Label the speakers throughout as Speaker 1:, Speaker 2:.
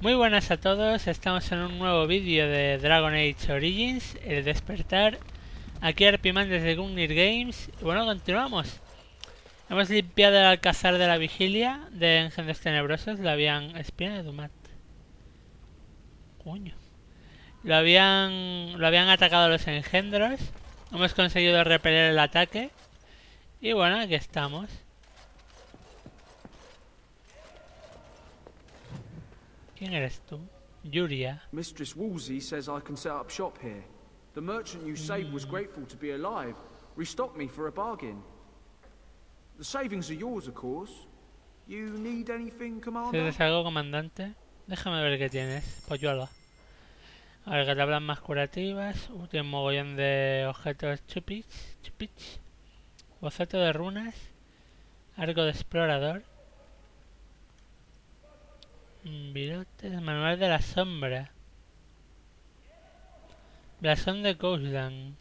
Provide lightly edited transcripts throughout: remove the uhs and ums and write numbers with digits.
Speaker 1: Muy buenas a todos, estamos en un nuevo vídeo de Dragon Age Origins, el Despertar. Aquí Arpiman desde Gungnir Games. Y bueno, continuamos. Hemos limpiado el alcázar de la vigilia de engendros tenebrosos. Lo habían... Espina de Dumat. Coño. Lo habían atacado los engendros. Hemos conseguido repeler el ataque. Y bueno, aquí estamos. ¿Quién eres tú? Yuria.
Speaker 2: Mistress Woolsey says I can set up shop here. The merchant you saved was grateful to be alive. Restocked me for a bargain. The savings are yours, of course. You need anything, Commander?
Speaker 1: ¿Tienes algo, comandante? Déjame ver qué tienes, polluelo. A ver, que tablas más curativas. Tiene un mogollón de objetos chupich. Boceto de runas. Arco de explorador. Virotes, manual de la sombra. Blasón de Coastland.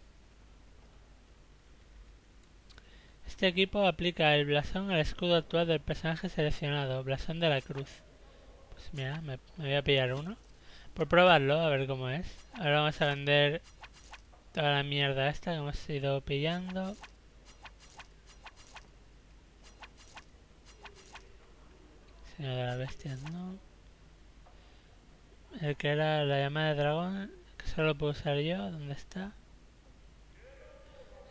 Speaker 1: Este equipo aplica el blasón al escudo actual del personaje seleccionado. Blasón de la cruz. Pues mira, me voy a pillar uno. Por probarlo, a ver cómo es. Ahora vamos a vender toda la mierda esta que hemos ido pillando. Señor de la bestia, no. El que era la llama de dragón, que solo puedo usar yo, ¿dónde está?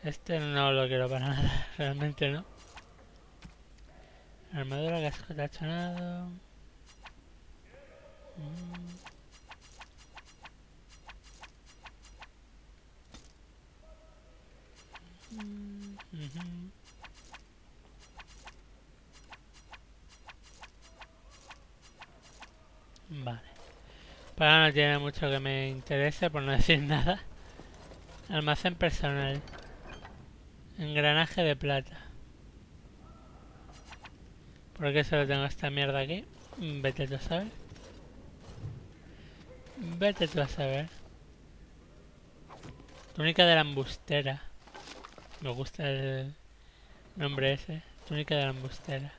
Speaker 1: Este no lo quiero para nada, realmente no. Armadura, casco tachonado. Vale. Para no tiene mucho que me interese, por no decir nada. Almacén personal. Engranaje de plata. ¿Por qué solo tengo esta mierda aquí? Vete tú a saber. Vete tú a saber. Túnica de la embustera. Me gusta el nombre ese. Túnica de la embustera.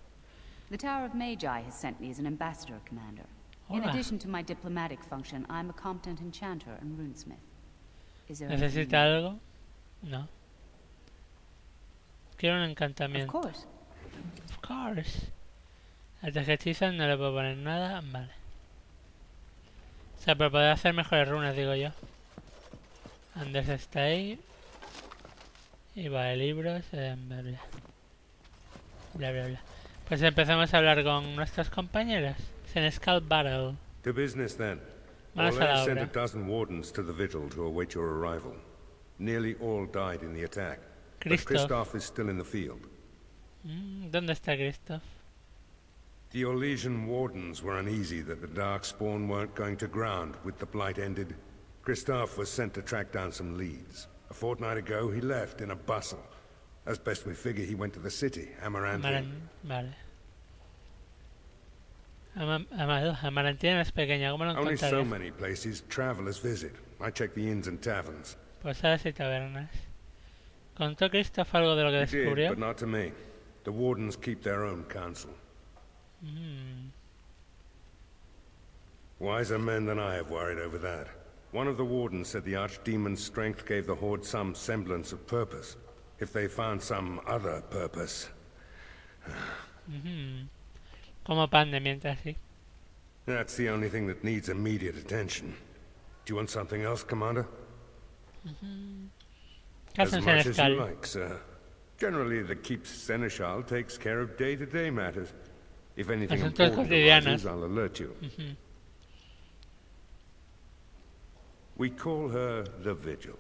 Speaker 3: The Tower of Magi has sent me as an ambassador, Commander. In addition to my diplomatic function, I'm a competent enchanter and runesmith.
Speaker 1: ¿Necesita algo? No. Quiero un encantamiento.
Speaker 3: Of
Speaker 1: course. Al hechizo no le puedo poner nada. Vale. O sea, pero poder hacer mejores runas, digo yo. Anders está ahí. Y vale, libros. Bla, bla, bla. Pues empezamos a hablar con nuestros compañeros. En Skull Battle.
Speaker 4: To business then.
Speaker 1: Arlesa
Speaker 4: sent a dozen wardens to the vigil to await your arrival. Nearly all died in the attack. But Christoph is still in the field.
Speaker 1: ¿Dónde está Christoph?
Speaker 4: The Orlesian wardens were uneasy that the Darkspawn weren't going to ground with the blight ended. Christoph was sent to track down some leads. A fortnight ago he left in a bustle. As best we figure he went to the city, Amaranthine.
Speaker 1: Vale. Amaranthine es pequeña, ¿cómo lo encontrarías?
Speaker 4: Only so many places travelers visit. I check the inns and taverns.
Speaker 1: Posadas y tabernas. ¿Contó Christoph algo de lo que descubrió?
Speaker 4: But not to me. The wardens keep their own counsel. Wiser men than I have worried over that. One of the wardens said the archdemon's strength gave the horde some semblance of purpose. If they found some other purpose.
Speaker 1: Como pan de mientras, sí.
Speaker 4: That's the only thing that needs immediate attention. Do you want something else, Commander? As much as you like, sir. Generally, the Keep's Seneschal takes care of day-to-day matters. If anything
Speaker 1: Asuntos
Speaker 4: important
Speaker 1: cotidianos.
Speaker 4: arises, I'll alert you. We call her the Vigil.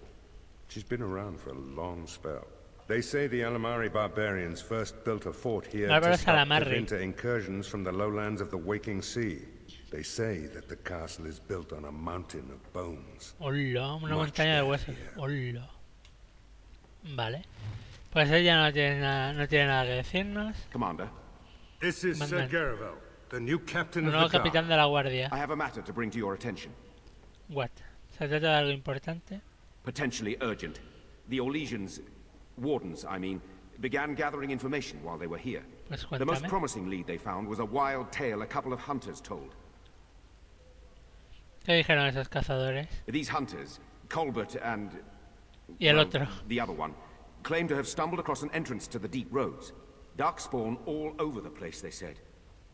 Speaker 4: She's been around for a long spell. They say the Alamari barbarians first built a fort here to stop winter incursions from the lowlands of the Waking Sea. They say that the castle is built on a mountain of bones.
Speaker 1: Hola, una montaña de huesos. Hola. Vale. Pues ella no tiene nada que decirnos.
Speaker 2: Commander.
Speaker 4: This is Sir Garavel, the new captain
Speaker 1: El
Speaker 4: of
Speaker 1: nuevo
Speaker 4: the
Speaker 1: capitán de la guardia.
Speaker 2: I have a matter to bring to your attention.
Speaker 1: What? ¿Se trata de algo importante?
Speaker 2: Potentially urgent. The Orlesians, wardens, I mean, began gathering information while they were here.
Speaker 1: Pues
Speaker 2: The most
Speaker 1: cuéntame.
Speaker 2: promising lead they found was a wild tale a couple of hunters told.
Speaker 1: ¿Qué dijeron esos cazadores?
Speaker 2: These hunters, Colbert and...
Speaker 1: Y el
Speaker 2: well,
Speaker 1: otro.
Speaker 2: the other one, claimed to have stumbled across an entrance to the deep roads. Darkspawn all over the place, they said.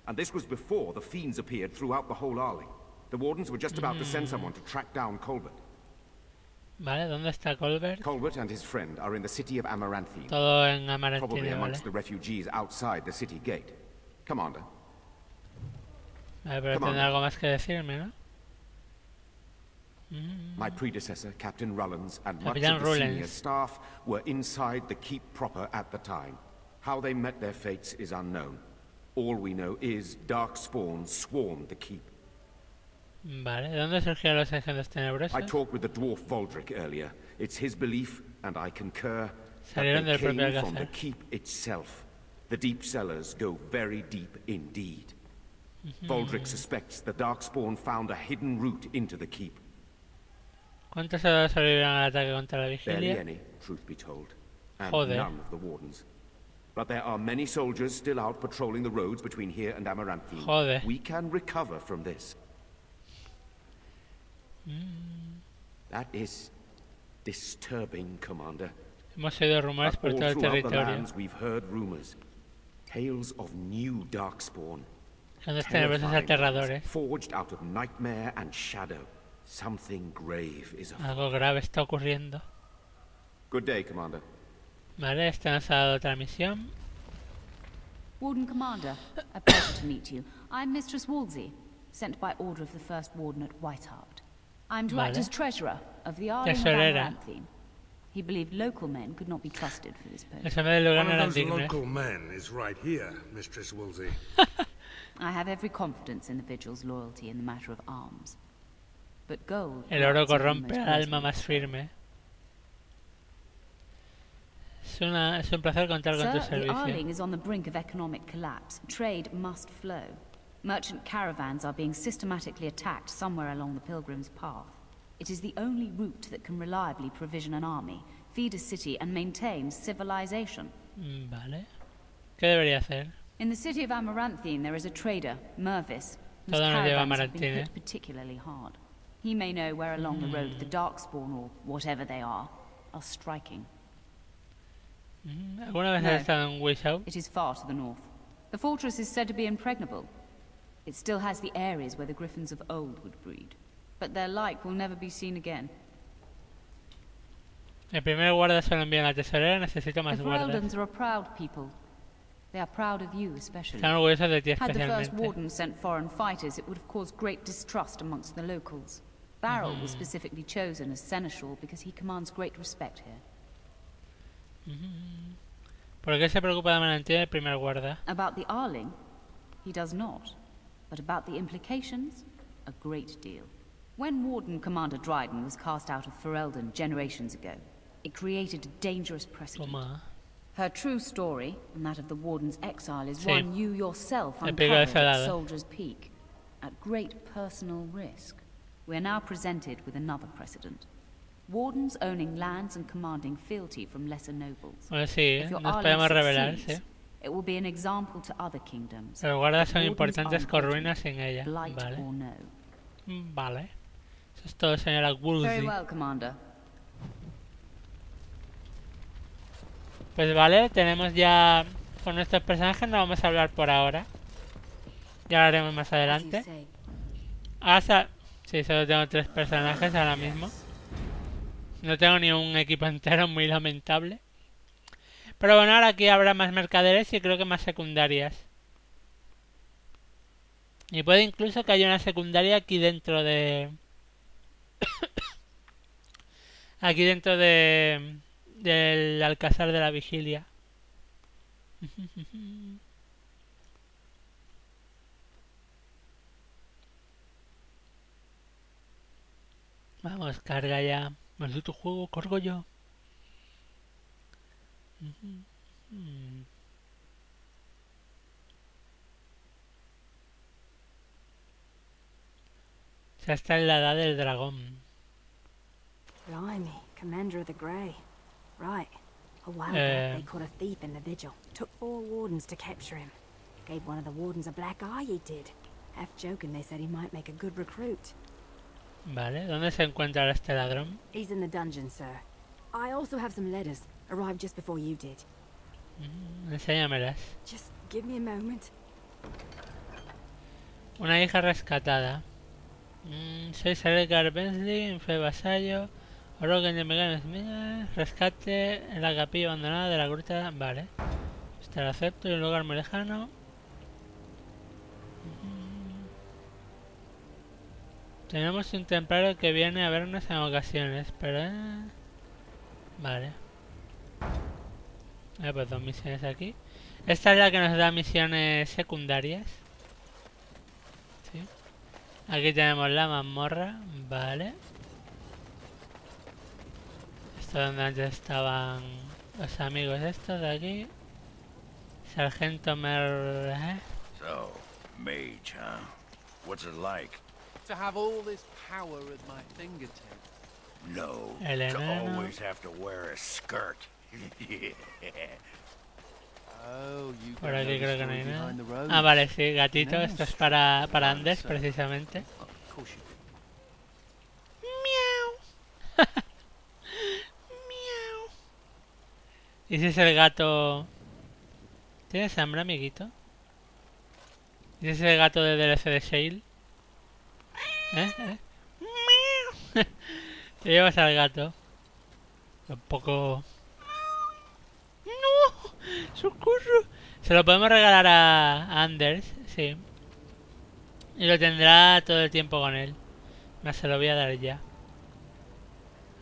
Speaker 2: And this was before the fiends appeared throughout the whole Arling. The wardens were just about to send someone to track down Colbert.
Speaker 1: Vale, ¿dónde está Colbert?
Speaker 2: Colbert and his friend are in the city of Amaranthine.
Speaker 1: Todo en
Speaker 2: Probably
Speaker 1: Amaranthine, vale.
Speaker 2: amongst the refugees outside the city gate. Commander.
Speaker 1: Vale, pero
Speaker 2: Come on.
Speaker 1: tendrá algo más que decirme, ¿no?
Speaker 2: My predecessor, Captain Rullens, and much
Speaker 1: Capitán
Speaker 2: of the senior
Speaker 1: Rullens.
Speaker 2: staff were inside the keep proper at the time. How they met their fates is unknown. All we know is Darkspawn swarmed the keep.
Speaker 1: Vale, ¿de dónde surgieron los ejércitos tenebrosos?
Speaker 2: I talked with the dwarf Voldrick earlier. It's his belief, and I concur, that
Speaker 1: Salieron
Speaker 2: they
Speaker 1: del propio
Speaker 2: came from the
Speaker 1: Alcázar.
Speaker 2: keep itself. The deep cellars go very deep indeed. Voldrick suspects the Darkspawn found a hidden route into the keep.
Speaker 1: ¿Cuántos soldados sobrevivieron al ataque contra la
Speaker 2: Barely
Speaker 1: vigilia?
Speaker 2: any, truth be told. And
Speaker 1: Joder.
Speaker 2: none of the wardens. But there are many soldiers still out patrolling the roads between here and Amaranthine.
Speaker 1: Joder.
Speaker 2: We can recover from this. That is disturbing, Commander.
Speaker 1: Hemos oído rumores
Speaker 2: But
Speaker 1: por
Speaker 2: all
Speaker 1: todo el
Speaker 2: throughout the
Speaker 1: territorio.
Speaker 2: lands we've heard rumors. Tales of new Darkspawn.
Speaker 1: Ejércitos tenebrosos
Speaker 2: Terrifying
Speaker 1: aterradores.
Speaker 2: ones, forged out of nightmare and shadow. Something grave is afoot.
Speaker 1: Algo grave está ocurriendo.
Speaker 2: Good day, Commander.
Speaker 1: Vale, este nos ha dado otra misión.
Speaker 3: Warden Commander, a pleasure to meet you. I'm Mistress Wolsey, sent by order of the First Warden at Whiteheart. I'm to act
Speaker 1: Vale.
Speaker 3: as treasurer of the Arling of
Speaker 1: Tesorera.
Speaker 3: Amaranthine. He believed local men could not be trusted for this
Speaker 1: El
Speaker 3: post.
Speaker 1: hombre del lugar
Speaker 4: One
Speaker 1: no
Speaker 4: of
Speaker 1: eran
Speaker 4: those
Speaker 1: dignos.
Speaker 4: local men is right here, Mistress Woolsey.
Speaker 3: I have every confidence in the Vigil's loyalty in the matter of arms. But gold...
Speaker 1: El oro
Speaker 3: corrupts even
Speaker 1: corrompe
Speaker 3: most
Speaker 1: al alma
Speaker 3: mercenaries.
Speaker 1: más firme. Es un placer contar con tu
Speaker 3: Sir, the
Speaker 1: servicio.
Speaker 3: Arling is on the brink of economic collapse. Trade must flow. Merchant caravans are being systematically attacked somewhere along the Pilgrim's Path. It is the only route that can reliably provision an army, feed a city, and maintain civilization.
Speaker 1: Vale. ¿Qué debería hacer?
Speaker 3: In the city of Amaranthine, there is a trader, Mervis, whose
Speaker 1: Todo nos lleva a
Speaker 3: caravans have been
Speaker 1: Amaranthine.
Speaker 3: hit particularly hard. He may know where along the road the Darkspawn, or whatever they are striking.
Speaker 1: ¿Alguna vez
Speaker 3: No.
Speaker 1: has estado en Wishout?
Speaker 3: It is far to the north. The fortress is said to be impregnable. It still has the areas where the griffins of old would breed. But their like will never be seen again.
Speaker 1: El primer guarda se lo envía a la tesorera, necesito más
Speaker 3: The
Speaker 1: guardas.
Speaker 3: Fereldans are a proud people. They are proud of you especially.
Speaker 1: Están orgullosos de ti
Speaker 3: Had the first
Speaker 1: especialmente.
Speaker 3: warden sent foreign fighters, it would have caused great distrust amongst the locals. Barrel was specifically chosen as seneschal because he commands great respect here.
Speaker 1: ¿Por qué se preocupa de Amaranthine el primer guarda?
Speaker 3: About the Arling, he does not. But about the implications, a great deal. When Warden Commander Dryden was cast out of Ferelden generations ago, it created a dangerous precedent.
Speaker 1: Toma.
Speaker 3: Her true story, and that of the Warden's exile, is
Speaker 1: Sí.
Speaker 3: one you yourself
Speaker 1: El pico del
Speaker 3: uncovered at
Speaker 1: soldado.
Speaker 3: Soldier's Peak, at great personal risk. We are now presented with another precedent. Wardens owning lands and commanding fealty from lesser nobles.
Speaker 1: Bueno, sí,
Speaker 3: If your
Speaker 1: nos
Speaker 3: Arling
Speaker 1: podemos revelar,
Speaker 3: succeeds,
Speaker 1: sí.
Speaker 3: it will be an example to other kingdoms.
Speaker 1: Los guardas son
Speaker 3: Wardens
Speaker 1: importantes
Speaker 3: are
Speaker 1: con
Speaker 3: important,
Speaker 1: ruinas sin ella.
Speaker 3: Blight
Speaker 1: Vale.
Speaker 3: or no.
Speaker 1: Vale. Eso es todo, señora
Speaker 3: Very
Speaker 1: Woolsey.
Speaker 3: well, Commander.
Speaker 1: Pues vale, tenemos ya con nuestros personajes, no vamos a hablar por ahora. Ya hablaremos más adelante. Hasta... Sí, solo tengo 3 personajes ahora mismo. No tengo ni un equipo entero, muy lamentable. Pero bueno, ahora aquí habrá más mercaderes y creo que más secundarias. Y puede incluso que haya una secundaria aquí dentro de... aquí dentro de... del Alcázar de la Vigilia. Vamos, carga ya. Maldito juego, cargo yo. Ya está en la edad del dragón.
Speaker 5: Blimey, Commander of the Grey. Right. A while back they caught a thief in the vigil. Took 4 wardens to capture him. Gave one of the wardens a black eye, he did. Half joking, they said he might make a good recruit.
Speaker 1: Vale, ¿dónde se encuentra ahora este ladrón?
Speaker 5: He's in the dungeon, sir. I also have some letters. Arrived just before you did.
Speaker 1: Enséñamelas.
Speaker 5: Just give me a moment.
Speaker 1: Una hija rescatada. Soy Edgar Bensley, fue vasallo. Orogen de Megan rescate en la capilla abandonada de la gruta. Vale. Está el acepto y un lugar muy lejano. Tenemos un templario que viene a vernos en ocasiones, pero... Vale. Pues 2 misiones aquí. Esta es la que nos da misiones secundarias. Sí. Aquí tenemos la mazmorra. Vale. Esto es donde antes estaban los amigos estos de aquí. Sargento
Speaker 6: So, mage, huh? What's it like?
Speaker 2: To have all this power at my fingertips.
Speaker 6: No,
Speaker 1: El
Speaker 6: to
Speaker 1: enano.
Speaker 6: always have to wear a skirt.
Speaker 2: Oh, you
Speaker 1: Por
Speaker 2: don't
Speaker 1: aquí
Speaker 2: know
Speaker 1: creo
Speaker 2: the
Speaker 1: que no hay
Speaker 2: story
Speaker 1: nada.
Speaker 2: behind the rose.
Speaker 1: Ah, vale, sí, gatito. Esto es para Anders, precisamente.
Speaker 2: Of course you do.
Speaker 1: Miau. Miau. ¿Y ese es el gato? ¿Tienes hambre, amiguito? ¿Y ese es el gato de DLC de Shale? Miau. Te llevas al gato. Un poco... ¡No! ¡Socorro! Se lo podemos regalar a Anders, sí. Y lo tendrá todo el tiempo con él. Más se lo voy a dar ya.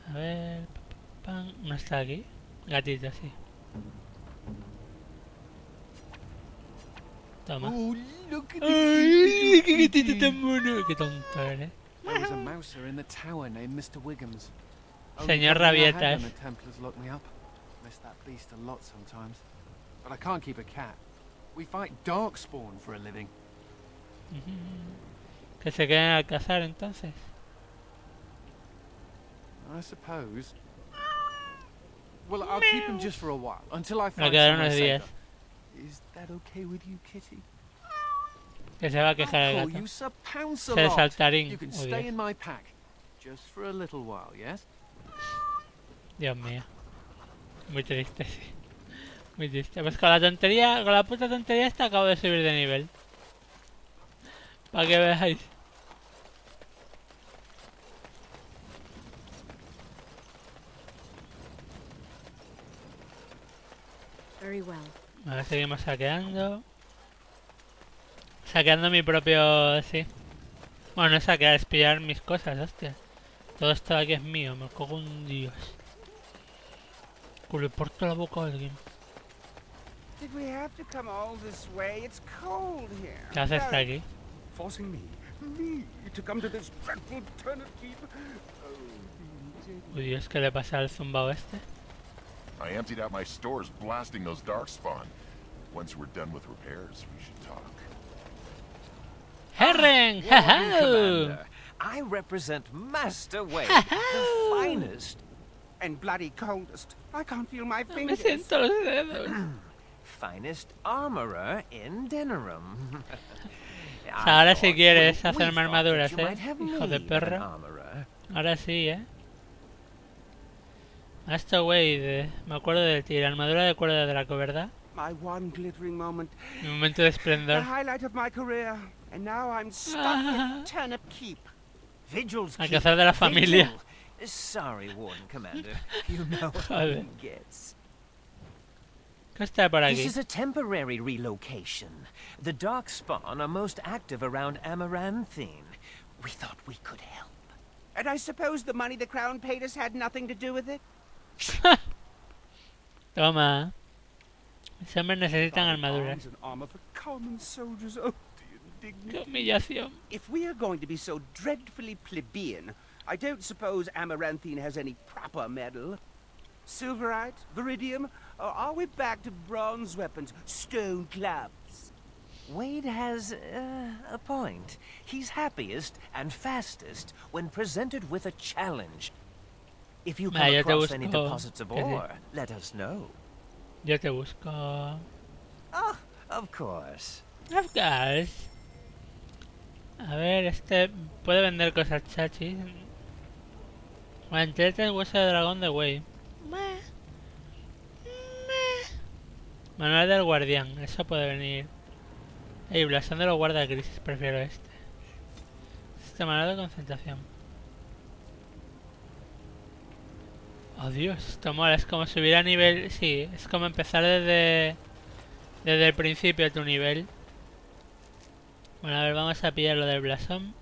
Speaker 1: A ver... ¿No está aquí? Gatito, sí. Toma.
Speaker 2: Oh, look at
Speaker 1: ¡Ay! ¡Qué gatito tan mono! ¡Qué tonto eres!
Speaker 2: There was a mouser in the tower named Mr. Wiggums.
Speaker 1: Señor Rabietas.
Speaker 2: The Templars locked me up. Miss that beast a lot sometimes. But I can't keep a cat. We fight darkspawn for a living.
Speaker 1: Que se queden al cazar entonces.
Speaker 2: I suppose. Well, I'll keep him just for a while until I find
Speaker 1: quedaron
Speaker 2: somewhere
Speaker 1: unos días.
Speaker 2: safer. Is that okay with you, Kitty?
Speaker 1: Que se va a quejar
Speaker 2: I'll
Speaker 1: el
Speaker 2: call
Speaker 1: gato.
Speaker 2: you Sir Pounce a
Speaker 1: Ser
Speaker 2: lot.
Speaker 1: saltarín.
Speaker 2: You can
Speaker 1: Uy,
Speaker 2: stay
Speaker 1: Dios.
Speaker 2: in my pack, just for a little while, yes?
Speaker 1: Dios mío. Muy triste, sí. Muy triste. Pues con la tontería, con la puta tontería esta acabo de subir de nivel. Para que veáis.
Speaker 5: Very well.
Speaker 1: Ahora seguimos saqueando. Saqueando mi propio... sí. Bueno, no es saquear, es pillar mis cosas, hostia. Todo esto de aquí es mío, me cago en Dios. Que le porto la boca a alguien.
Speaker 7: Did we have to come all this way? It's cold here.
Speaker 1: ¿Qué haces hasta aquí?
Speaker 7: Forcing me to come to this dreadful turnip keep.
Speaker 1: Uy, Dios, ¿qué le pasa al zumbao este?
Speaker 8: I emptied out my stores blasting those darkspawn. Once we're done with repairs, we should talk.
Speaker 1: ¡Herren!
Speaker 9: Warden
Speaker 1: ¡Jaja!
Speaker 9: Commander, I represent Master Wade, the finest.
Speaker 7: And bloody coldest. I can't feel my
Speaker 1: No me
Speaker 7: fingers.
Speaker 1: siento los dedos.
Speaker 9: Finest armorer in Denerim.
Speaker 1: O sea, ahora si quieres hacerme armaduras, hijo de perro. Ahora sí, Master Wade, me acuerdo de ti, la armadura de cuerda de Draco, ¿verdad?
Speaker 7: My one glittering moment.
Speaker 1: Mi momento de
Speaker 7: The
Speaker 1: esplendor.
Speaker 7: highlight of my career. And now I'm stuck in Turnip Keep.
Speaker 9: Vigil's
Speaker 1: Al
Speaker 9: keep.
Speaker 1: cazar de la familia.
Speaker 9: Vigil. Sorry, Warden Commander. You know how
Speaker 1: Joder.
Speaker 9: he gets.
Speaker 1: ¿Qué está por
Speaker 9: This
Speaker 1: aquí?
Speaker 9: is a temporary relocation. The Darkspawn are most active around Amaranthine. We thought we could help.
Speaker 7: And I suppose the money the Crown paid us had nothing to do with it?
Speaker 1: Toma. Los hombres necesitan armaduras.
Speaker 2: Arms and armor for common soldiers. Oh, the
Speaker 1: Qué
Speaker 2: indignity.
Speaker 1: humillación.
Speaker 7: If we are going to be so dreadfully plebeian, I don't suppose Amaranthine has any proper metal. Silverite? Viridium? Or are we back to bronze weapons? Stone clubs?
Speaker 9: Wade has a point. He's happiest and fastest when presented with a challenge. If you come
Speaker 1: Yo te
Speaker 9: across any
Speaker 1: busco.
Speaker 9: deposits of
Speaker 1: Que sí.
Speaker 9: ore, let us know.
Speaker 1: Yo te busco.
Speaker 9: Oh, of course.
Speaker 1: Of course. A ver, este puede vender cosas chachis. Mantente el hueso de dragón de Wei. Manual del guardián, eso puede venir. Ey, blasón de los guardas grises, prefiero este. Este manual de concentración. Oh Dios, esto mola, es como subir a nivel. Sí, es como empezar desde el principio de tu nivel. Bueno, a ver, vamos a pillar lo del blasón.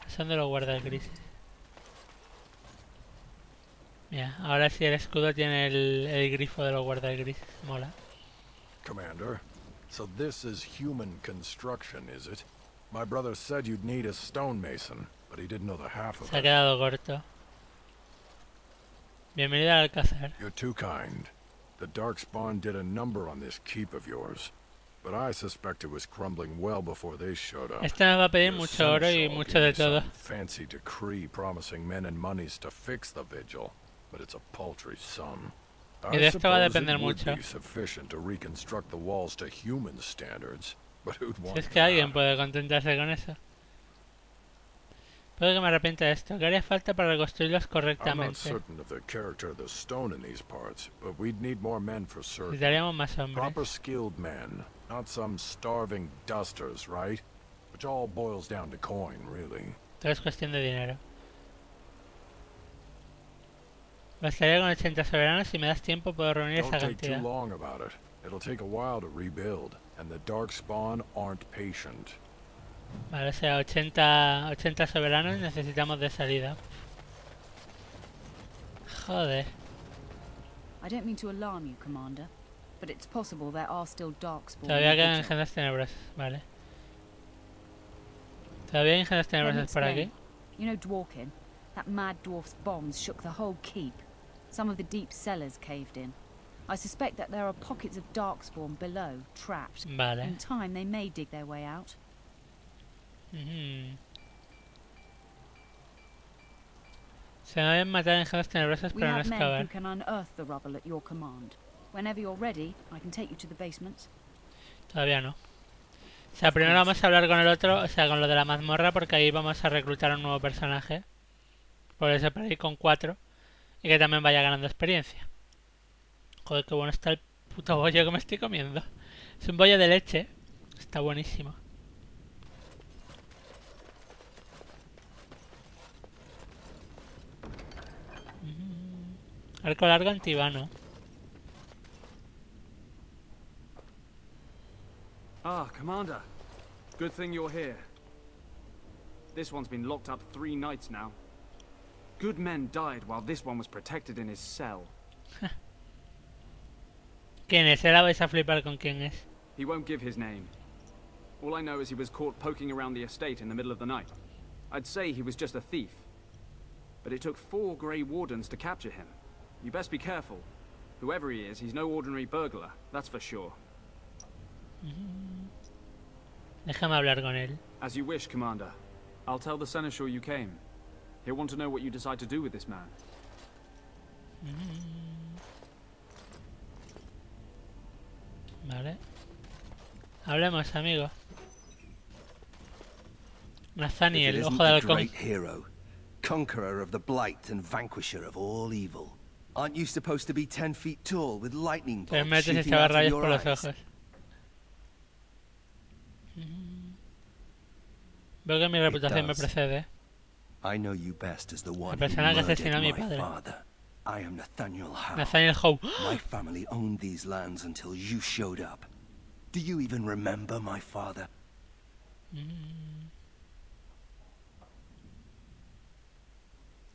Speaker 1: Blasón de los guardas grises. Mira, ahora sí el escudo tiene el grifo de los guardas grises. Mola.
Speaker 10: Commander, so this is human construction, is it? My brother said you'd need a stonemason, but he didn't know the half of
Speaker 1: Se ha
Speaker 10: it.
Speaker 1: quedado corto. Bienvenido al Alcázar.
Speaker 10: You're too kind. The Darkspawn did a number on this keep of yours, but I suspect it was crumbling well before they showed up.
Speaker 1: Este nos va a pedir
Speaker 10: Your
Speaker 1: mucho oro y
Speaker 10: seneschal
Speaker 1: mucho
Speaker 10: gave
Speaker 1: de
Speaker 10: me
Speaker 1: todo.
Speaker 10: some fancy decree promising men and monies to fix the vigil, but it's a paltry sum.
Speaker 1: Y de esto va a
Speaker 10: suppose
Speaker 1: depender
Speaker 10: it would
Speaker 1: mucho.
Speaker 10: be sufficient to reconstruct the walls to human standards, but who'd
Speaker 1: Si
Speaker 10: want
Speaker 1: es que alguien
Speaker 10: that?
Speaker 1: puede contentarse con eso. Puede que me arrepienta de esto. ¿Qué haría falta para reconstruirlos
Speaker 10: I'm not
Speaker 1: correctamente?
Speaker 10: certain of the character of the stone in these parts, but we'd need more men for certain.
Speaker 1: Necesitaríamos más hombres.
Speaker 10: Proper skilled men, not some starving dusters, right? Which all boils down to coin, really.
Speaker 1: Todo es cuestión de dinero. Bastaría con 80 soberanos. Si me das tiempo puedo reunir
Speaker 10: Don't
Speaker 1: esa
Speaker 10: take too
Speaker 1: cantidad.
Speaker 10: long about it. It'll take a while to rebuild, and the Darkspawn aren't patient.
Speaker 1: Vale, o sea, 80 soberanos necesitamos de salida. Joder.
Speaker 3: I don't mean to alarm you, Commander, but it's possible there are still Darkspawn.
Speaker 1: Todavía
Speaker 3: in the
Speaker 1: quedan
Speaker 3: vigil.
Speaker 1: engendros tenebrosas. Vale. Todavía hay engendros
Speaker 3: Let me
Speaker 1: tenebrosas por aquí.
Speaker 3: explain. You know Dworkin? That mad dwarf's bombs shook the whole keep. Some of the deep cellars caved in. I suspect that there are pockets of Darkspawn below, trapped.
Speaker 1: Vale.
Speaker 3: In time, they may dig their way out.
Speaker 1: Ujú. Se me deben matar engendros tenebrosos
Speaker 3: We
Speaker 1: pero no
Speaker 3: have men who
Speaker 1: excavar.
Speaker 3: can unearth the rubble at your command. Whenever you're ready, I can take you to the basements.
Speaker 1: Todavía no. O sea, primero vamos a hablar con el otro, o sea, con lo de la mazmorra, porque ahí vamos a reclutar a un nuevo personaje. Por eso para ir con 4. Y que también vaya ganando experiencia. Joder, qué bueno está el puto bollo que me estoy comiendo. Es un bollo de leche. Está buenísimo. Arco largo antibano.
Speaker 2: Ah, Commander. Good thing you're here. This one's been locked up 3 nights now. Good men died while this one was protected in his cell.
Speaker 1: ¿Quién es? Ahora vais a flipar con quién es.
Speaker 2: He won't give his name. All I know is he was caught poking around the estate in the middle of the night. I'd say he was just a thief. But it took 4 Grey Wardens to capture him. You best be careful. Whoever he is, he's no ordinary burglar, that's for sure.
Speaker 1: Déjame hablar con él.
Speaker 2: As you wish, Commander. I'll tell the Seneschal you came. He'll want to know what you decide to do with this man.
Speaker 1: Vale. Hablemos, amigo. Nathaniel,
Speaker 11: If it
Speaker 1: ojo
Speaker 11: isn't
Speaker 1: de
Speaker 11: the
Speaker 1: halcón.
Speaker 11: great hero, conqueror of the blight and vanquisher of all evil. Aren't you supposed to be 10 feet tall with lightning
Speaker 1: Pero
Speaker 11: bolts
Speaker 1: metes y
Speaker 11: shooting
Speaker 1: echaba
Speaker 11: out of
Speaker 1: rayos
Speaker 11: your
Speaker 1: por los
Speaker 11: eyes?
Speaker 1: ojos. Veo que mi reputación me
Speaker 11: does.
Speaker 1: precede.
Speaker 11: I know you best as the one
Speaker 1: La persona
Speaker 11: who
Speaker 1: que
Speaker 11: murdered
Speaker 1: asesinó a mi
Speaker 11: my
Speaker 1: padre.
Speaker 11: father. I am Nathaniel Howe.
Speaker 1: Nathaniel Howe.
Speaker 11: My family owned these lands until you showed up. Do you even remember my father?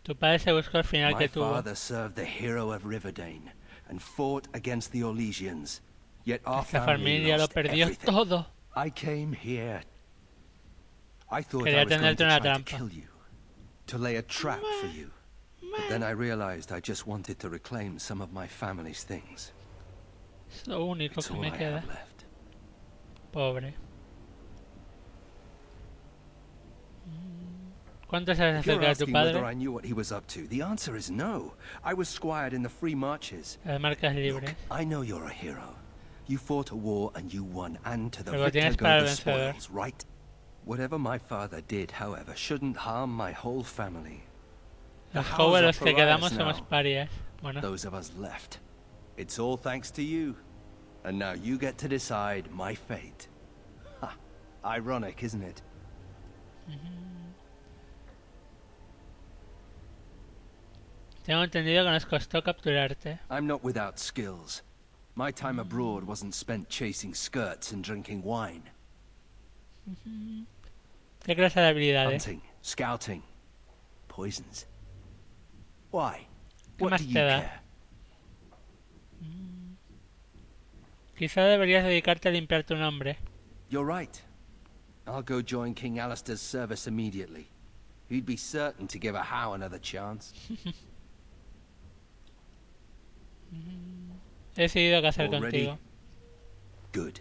Speaker 1: Tu padre se buscó el final
Speaker 11: My
Speaker 1: que tuvo.
Speaker 11: father served the hero of Riverdane and fought against the Orlesians. Yet our
Speaker 1: Esta
Speaker 11: family
Speaker 1: familia lo
Speaker 11: lost
Speaker 1: perdió
Speaker 11: everything.
Speaker 1: todo.
Speaker 11: I came here. I thought
Speaker 1: Quería
Speaker 11: I was going
Speaker 1: tenerte
Speaker 11: to
Speaker 1: una
Speaker 11: try to
Speaker 1: trampa.
Speaker 11: kill you, to lay a trap for you. But then I realized I just wanted to reclaim some of my family's things.
Speaker 1: Es lo único
Speaker 11: It's
Speaker 1: que
Speaker 11: all
Speaker 1: me
Speaker 11: I
Speaker 1: queda.
Speaker 11: have left.
Speaker 1: Pobre. ¿Cuánto sabes
Speaker 11: If you're
Speaker 1: acerca de tu
Speaker 11: asking whether
Speaker 1: padre?
Speaker 11: I knew what he was up to, the answer is no. I was squired in the Free Marches.
Speaker 1: Las marcas libres.
Speaker 11: Look, I know you're a hero. You fought a war and you won, and to the
Speaker 1: Luego
Speaker 11: victor
Speaker 1: tienes
Speaker 11: go
Speaker 1: para el
Speaker 11: the
Speaker 1: vencedor.
Speaker 11: spoils, right? Whatever my father did, however, shouldn't harm my whole family. The
Speaker 1: Los
Speaker 11: Howes
Speaker 1: jóvenes
Speaker 11: are
Speaker 1: los que quedamos
Speaker 11: pariahs
Speaker 1: somos
Speaker 11: now.
Speaker 1: parias. Bueno,
Speaker 11: Those of us left. It's all thanks to you. And now you get to decide my fate. Ha! Ironic, isn't it?
Speaker 1: tengo entendido que nos costó capturarte.
Speaker 11: I'm not without skills. My time abroad wasn't spent chasing skirts and drinking wine.
Speaker 1: ¿Qué clase de habilidades?
Speaker 11: Hunting, scouting, poisons. Why?
Speaker 1: ¿Qué
Speaker 11: What
Speaker 1: más
Speaker 11: do
Speaker 1: te
Speaker 11: you
Speaker 1: da?
Speaker 11: care?
Speaker 1: Quizá deberías dedicarte a limpiar tu nombre.
Speaker 11: You're right. I'll go join King Alistair's service immediately. He'd be certain to give a Howe another chance.
Speaker 1: He decidido qué hacer
Speaker 11: Already?
Speaker 1: contigo.
Speaker 11: Good.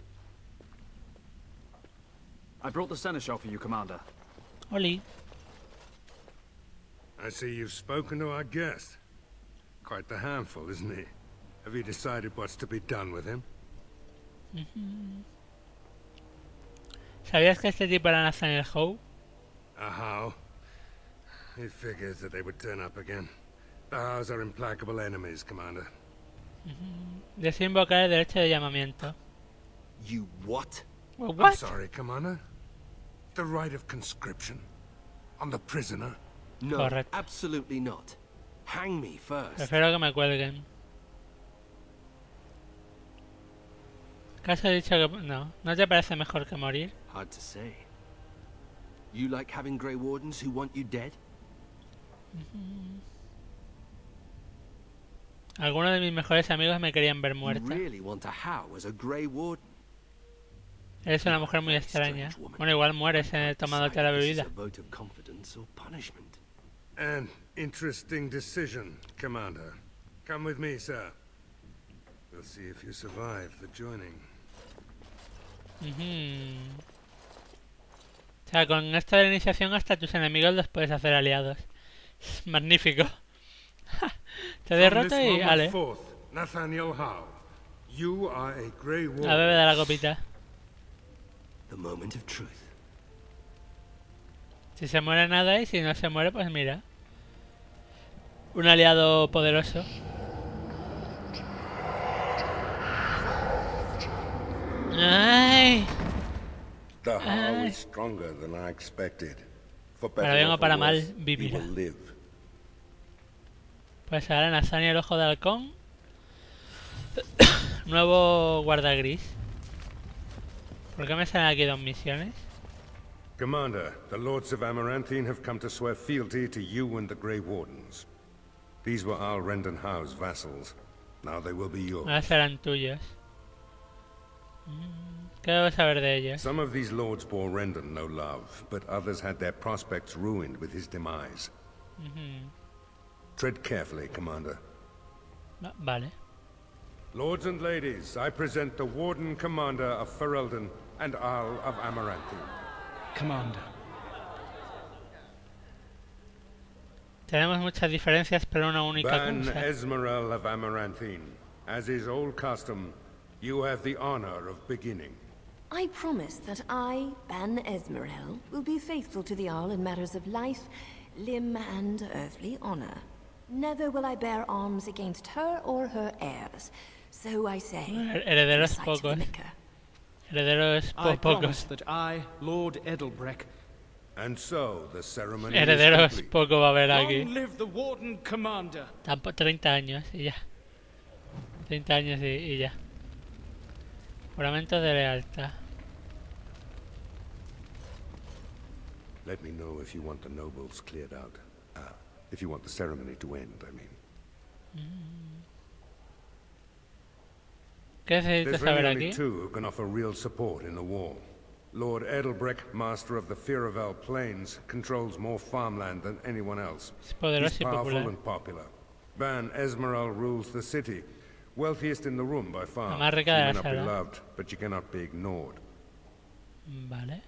Speaker 2: I brought the seneschal for you, Commander.
Speaker 1: Oli.
Speaker 4: I see you've spoken to our guest. Quite the handful, isn't he? Have you decided what's to be done with him?
Speaker 1: ¿Sabías que este tipo era Nathaniel Howe?
Speaker 4: How? It figures that they would turn up again. The Howes are implacable enemies, Commander.
Speaker 1: Deseo invocar el derecho de llamamiento.
Speaker 11: You what?
Speaker 1: Well,
Speaker 4: I'm
Speaker 1: what?
Speaker 4: sorry, Commander. The right of conscription. On the prisoner.
Speaker 11: No,
Speaker 1: Correcto.
Speaker 11: absolutely not. Hang me first.
Speaker 1: Prefiero que me cuelguen. ¿Acaso he dicho que no? ¿No te parece mejor que morir?
Speaker 11: Hard to say. You like having Grey Wardens who want you dead?
Speaker 1: Algunos de mis mejores amigos me querían ver
Speaker 11: You
Speaker 1: muerta.
Speaker 11: really want a Howe as a Grey Warden?
Speaker 1: Eres una mujer muy extraña. Bueno, igual mueres tomándote la
Speaker 11: Decide if this is
Speaker 1: bebida.
Speaker 11: a vote of confidence or punishment.
Speaker 4: An interesting decision, Commander. Come with me, sir. We'll see if you survive the joining.
Speaker 1: O sea, con esto de la iniciación hasta tus enemigos los puedes hacer aliados. Es magnífico. Te
Speaker 4: From
Speaker 1: derroto
Speaker 4: this
Speaker 1: y
Speaker 4: moment
Speaker 1: ale.
Speaker 4: forth, Nathaniel Howe, you are a Grey
Speaker 1: A
Speaker 4: Warden.
Speaker 1: bebe de la copita.
Speaker 11: The moment of truth.
Speaker 1: Si se muere nada y si no se muere, pues mira. Un aliado poderoso. ¡Ay!
Speaker 4: The Howe is stronger than I expected. For
Speaker 1: Para
Speaker 4: better
Speaker 1: bien
Speaker 4: or
Speaker 1: o
Speaker 4: for
Speaker 1: para mal,
Speaker 4: worse, he
Speaker 1: vivirá.
Speaker 4: will live.
Speaker 1: Pues ahora Nathaniel el Ojo de Halcón. Nuevo guarda gris. ¿Por qué me salen aquí dos misiones?
Speaker 4: Commander, the Lords of Amaranthine have come to swear fealty to you and the Grey Wardens. These were Al Rendon Howe's vassals. Now they will be yours.
Speaker 1: Ahora serán tuyos. ¿Qué debo saber de ellos?
Speaker 4: Some of these lords bore Rendon no love, but others had their prospects ruined with his demise. Tread carefully, Commander.
Speaker 1: Vale.
Speaker 4: Lords and ladies, I present the Warden Commander of Ferelden and Arl of Amaranthine.
Speaker 12: Commander.
Speaker 1: Tenemos muchas diferencias, pero una única
Speaker 4: Ban
Speaker 1: cosa.
Speaker 4: Esmeralda of Amaranthine. As is old custom, you have the honor of beginning.
Speaker 13: I promise that I, Ban Esmeralda, will be faithful to the Arl in matters of life, limb, and earthly honor. Never will I bear arms against her or her heirs. So I say,
Speaker 1: Herederos
Speaker 13: recite the
Speaker 1: pocos.
Speaker 13: Vicar.
Speaker 1: Herederos
Speaker 12: I promise
Speaker 1: pocos.
Speaker 12: that I, Lord Edelbreck,
Speaker 4: And so, the ceremony
Speaker 1: Herederos
Speaker 4: is complete.
Speaker 1: poco va a haber aquí.
Speaker 2: Long live the Warden Commander.
Speaker 1: Tampoco 30 años y ya. 30 años y ya. Juramento de lealtad.
Speaker 4: Let me know if you want the nobles cleared out. If you want the ceremony to end, I mean.
Speaker 1: ¿Qué necesitas
Speaker 4: There's
Speaker 1: saber
Speaker 4: really only
Speaker 1: aquí?
Speaker 4: two who can offer real support in the war. Lord Edelbrecht, master of the Firavel Plains, controls more farmland than anyone else.
Speaker 1: Es poderoso
Speaker 4: He's
Speaker 1: y
Speaker 4: powerful
Speaker 1: popular.
Speaker 4: and popular. Van Esmeralda rules the city, wealthiest in the room by far.
Speaker 1: La más
Speaker 4: She
Speaker 1: rica de
Speaker 4: may
Speaker 1: la
Speaker 4: not be
Speaker 1: sala.
Speaker 4: loved, but she cannot be ignored.
Speaker 1: Vale.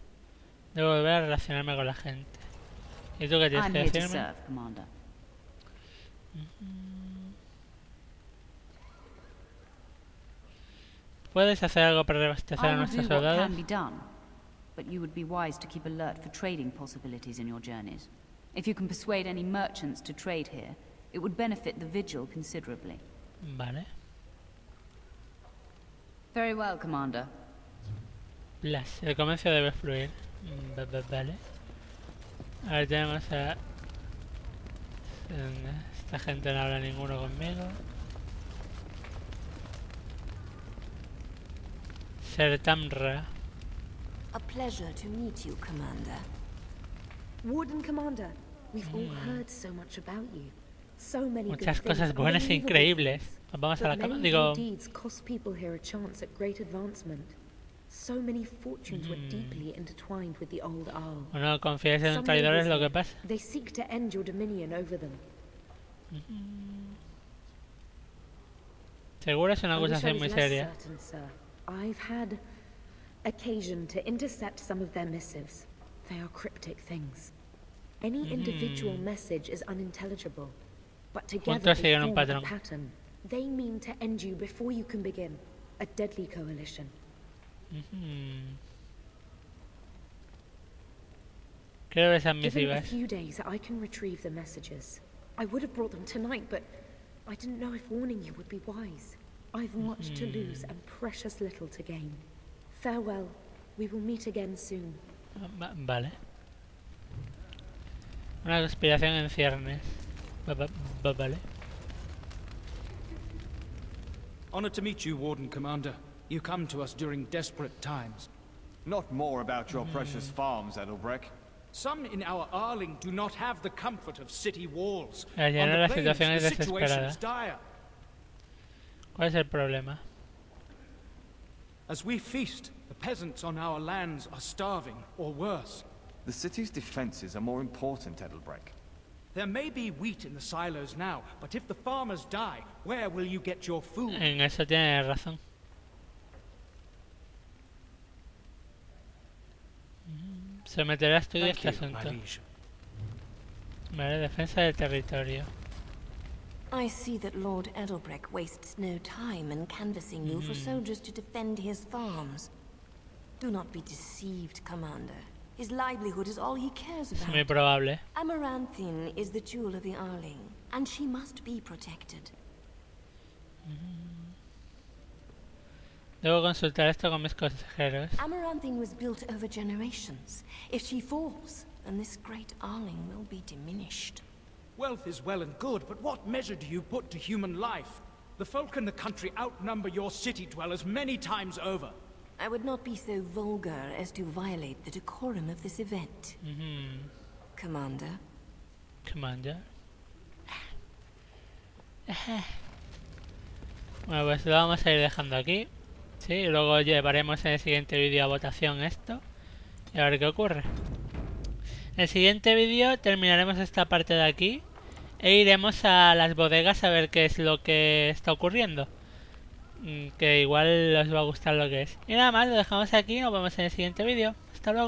Speaker 1: Debo volver a relacionarme con la gente. ¿Y tú qué tienes
Speaker 3: I'm
Speaker 1: que
Speaker 3: here to
Speaker 1: decirme?
Speaker 3: serve, Commander.
Speaker 1: ¿Puedes hacer algo para reabastecer
Speaker 3: I
Speaker 1: a
Speaker 3: will do
Speaker 1: nuestros
Speaker 3: what
Speaker 1: soldados?
Speaker 3: can be done, but you would be wise to keep alert for trading possibilities in your journeys. If you can persuade any merchants to trade here, it would benefit the Vigil considerably.
Speaker 1: Vale.
Speaker 3: Very well, Commander.
Speaker 1: Blas. El comercio debe fluir. Vale. A ver, tenemos a... Esta gente no habla ninguno conmigo. Sertamra.
Speaker 13: A pleasure to meet you, Commander.
Speaker 12: Warden Commander, we've all heard so much about you. So many good
Speaker 1: Muchas
Speaker 12: things,
Speaker 1: cosas buenas e
Speaker 12: unbelievable
Speaker 1: increíbles.
Speaker 12: things.
Speaker 1: Nos vamos a la
Speaker 12: But
Speaker 1: cama.
Speaker 12: many
Speaker 1: Digo,
Speaker 12: good deeds cost people here a chance at great advancement. So many fortunes were deeply intertwined with the old Arl.
Speaker 1: bueno, confiáis en un
Speaker 12: Some
Speaker 1: traidor es
Speaker 12: nobles
Speaker 1: lo que
Speaker 12: here,
Speaker 1: pasa.
Speaker 12: they seek to end your dominion over them.
Speaker 1: Seguro es una
Speaker 12: I wish I
Speaker 1: acusación
Speaker 12: was
Speaker 1: muy
Speaker 12: less
Speaker 1: seria.
Speaker 12: certain, sir. I've had occasion to intercept some of their missives. They are cryptic things. Any individual message is unintelligible, but together
Speaker 1: Juntos
Speaker 12: they
Speaker 1: siguen un
Speaker 12: form a
Speaker 1: patrón.
Speaker 12: pattern. They mean to end you before you can begin. A deadly coalition.
Speaker 1: Quiero ver esas
Speaker 12: Given a
Speaker 1: misivas.
Speaker 12: few days, I can retrieve the messages. I would have brought them tonight, but I didn't know if warning you would be wise. I've much to lose and precious little to gain. Farewell. We will meet again soon.
Speaker 1: Vale. Una conspiración en ciernes. Vale.
Speaker 2: Honor to meet you, Warden Commander. You come to us during desperate times.
Speaker 14: Not more about your precious farms, Edelbrecht.
Speaker 2: Some in our Arling do not have the comfort of city walls.
Speaker 1: Ya, ya
Speaker 2: On
Speaker 1: no,
Speaker 2: the
Speaker 1: la
Speaker 2: plains,
Speaker 1: situación es
Speaker 2: the situation
Speaker 1: desesperada.
Speaker 2: is dire.
Speaker 1: ¿Cuál es el problema?
Speaker 2: As we feast, the peasants on our lands are starving, or worse.
Speaker 14: The city's defenses are more important, Edelbrecht.
Speaker 2: There may be wheat in the silos now, but if the farmers die, where will you get your food?
Speaker 1: En eso tienes razón. Someteré a estudio
Speaker 2: Thank
Speaker 1: este
Speaker 2: you, my
Speaker 1: asunto.
Speaker 2: liege.
Speaker 1: Vale, defensa del territorio.
Speaker 13: I see that Lord Edelbrecht wastes no time in canvassing you for soldiers to defend his farms. Do not be deceived, Commander. His livelihood is all he cares
Speaker 1: Es
Speaker 13: about.
Speaker 1: muy probable.
Speaker 13: Amaranthine is the jewel of the Arling, and she must be protected.
Speaker 1: Debo consultar esto con mis consejeros.
Speaker 13: Amaranthine was built over generations. If she falls, then this great Arling will be diminished.
Speaker 2: Wealth is well and good, but what measure do you put to human life? The folk in the country outnumber your city dwellers many times over.
Speaker 13: I would not be so vulgar as to violate the decorum of this event. Commander.
Speaker 1: Commander. Bueno, pues lo vamos a ir dejando aquí. Sí, y luego llevaremos en el siguiente vídeo a votación esto. Y a ver qué ocurre. En el siguiente vídeo terminaremos esta parte de aquí. E iremos a las bodegas a ver qué es lo que está ocurriendo. Que igual os va a gustar lo que es. Y nada más, lo dejamos aquí y nos vemos en el siguiente vídeo. Hasta luego.